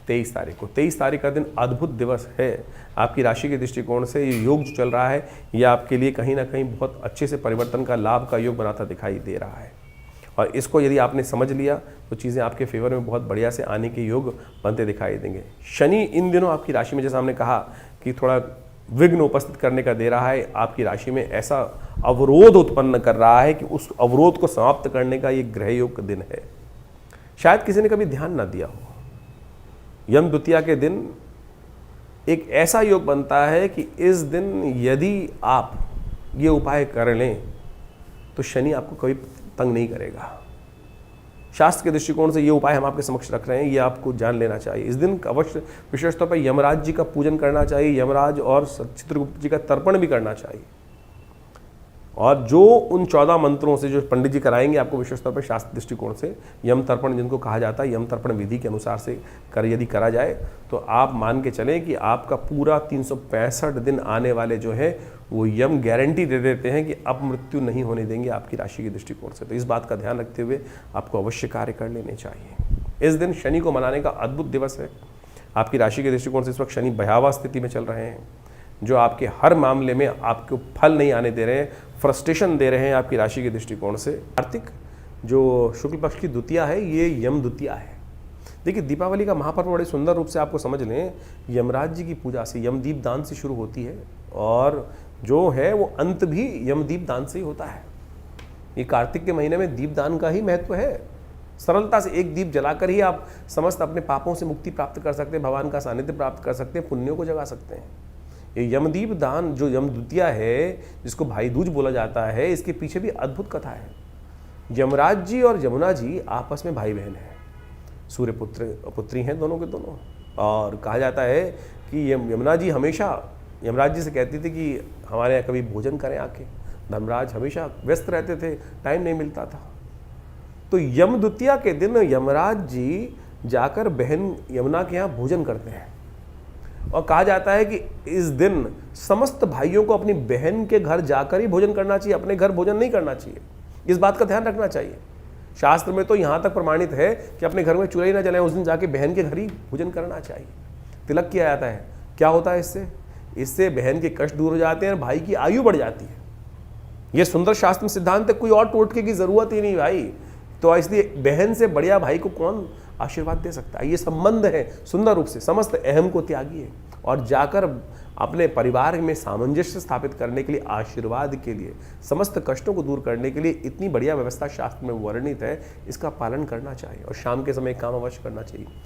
23 तारीख को। 23 तारीख का दिन अद्भुत दिवस है। आपकी राशि के दृष्टिकोण से ये योग जो चल रहा है ये आपके लिए कहीं ना कहीं बहुत अच्छे से परिवर्तन का, लाभ का योग बनाता दिखाई दे रहा है। और इसको यदि आपने समझ लिया तो चीज़ें आपके फेवर में बहुत बढ़िया से आने के योग बनते दिखाई देंगे। शनि इन दिनों आपकी राशि में, जैसा हमने कहा कि थोड़ा विघ्न उपस्थित करने का दे रहा है, आपकी राशि में ऐसा अवरोध उत्पन्न कर रहा है कि उस अवरोध को समाप्त करने का ये ग्रह योग का दिन है। शायद किसी ने कभी ध्यान ना दिया हो, यम द्वितीया के दिन एक ऐसा योग बनता है कि इस दिन यदि आप ये उपाय कर लें तो शनि आपको कभी तंग नहीं करेगा। शास्त्र के दृष्टिकोण से ये उपाय हम आपके समक्ष रख रहे हैं, ये आपको जान लेना चाहिए। इस दिन अवश्य विशेष तौर पर यमराज जी का पूजन करना चाहिए, यमराज और चित्रगुप्त जी का तर्पण भी करना चाहिए। और जो उन 14 मंत्रों से जो पंडित जी कराएंगे आपको विशेष तौर पर शास्त्र दृष्टिकोण से, यम तर्पण जिनको कहा जाता है, यम तर्पण विधि के अनुसार से यदि करा जाए तो आप मान के चलें कि आपका पूरा 365 दिन आने वाले जो है वो यम गारंटी दे देते हैं कि अब मृत्यु नहीं होने देंगे आपकी राशि के दृष्टिकोण से। तो इस बात का ध्यान रखते हुए आपको अवश्य कार्य कर लेने चाहिए। इस दिन शनि को मनाने का अद्भुत दिवस है। आपकी राशि के दृष्टिकोण से इस वक्त शनि भयावह स्थिति में चल रहे हैं, जो आपके हर मामले में आपको फल नहीं आने दे रहे हैं, फ्रस्ट्रेशन दे रहे हैं आपकी राशि के दृष्टिकोण से। कार्तिक जो शुक्ल पक्ष की द्वितीया है ये यम द्वितीया है। देखिए, दीपावली का महापर्व बड़े सुंदर रूप से आपको समझ लें, यमराज जी की पूजा से, यमदीप दान से शुरू होती है और जो है वो अंत भी यमदीप दान से ही होता है। ये कार्तिक के महीने में दीप दान का ही महत्व है। सरलता से एक दीप जलाकर ही आप समस्त अपने पापों से मुक्ति प्राप्त कर सकते हैं, भगवान का सानिध्य प्राप्त कर सकते हैं, पुण्यों को जगा सकते हैं। ये यमदीप दान जो यम द्वितीया है, जिसको भाई दूज बोला जाता है, इसके पीछे भी अद्भुत कथा है। यमराज जी और यमुना जी आपस में भाई बहन हैं, सूर्य पुत्र पुत्री हैं दोनों के दोनों। और कहा जाता है कि यमुना जी हमेशा यमराज जी से कहती थी कि हमारे यहाँ कभी भोजन करें आके। धर्मराज हमेशा व्यस्त रहते थे, टाइम नहीं मिलता था। तो यम द्वितीया के दिन यमराज जी जाकर बहन यमुना के यहाँ भोजन करते हैं और कहा जाता है कि इस दिन समस्त भाइयों को अपनी बहन के घर जाकर ही भोजन करना चाहिए, अपने घर भोजन नहीं करना चाहिए। इस बात का ध्यान रखना चाहिए। शास्त्र में तो यहाँ तक प्रमाणित है कि अपने घर में चूल्हा ही ना जलाएं, उस दिन जाके बहन के घर ही भोजन करना चाहिए। तिलक किया जाता है। क्या होता है इससे बहन के कष्ट दूर हो जाते हैं और भाई की आयु बढ़ जाती है। यह सुंदर शास्त्र में सिद्धांत है, कोई और टोटके की जरूरत ही नहीं भाई। तो इसलिए बहन से बढ़िया भाई को कौन आशीर्वाद दे सकता है। ये संबंध है सुंदर रूप से, समस्त अहम को त्यागिए और जाकर अपने परिवार में सामंजस्य स्थापित करने के लिए, आशीर्वाद के लिए, समस्त कष्टों को दूर करने के लिए इतनी बढ़िया व्यवस्था शास्त्र में वर्णित है, इसका पालन करना चाहिए और शाम के समय काम अवश्य करना चाहिए।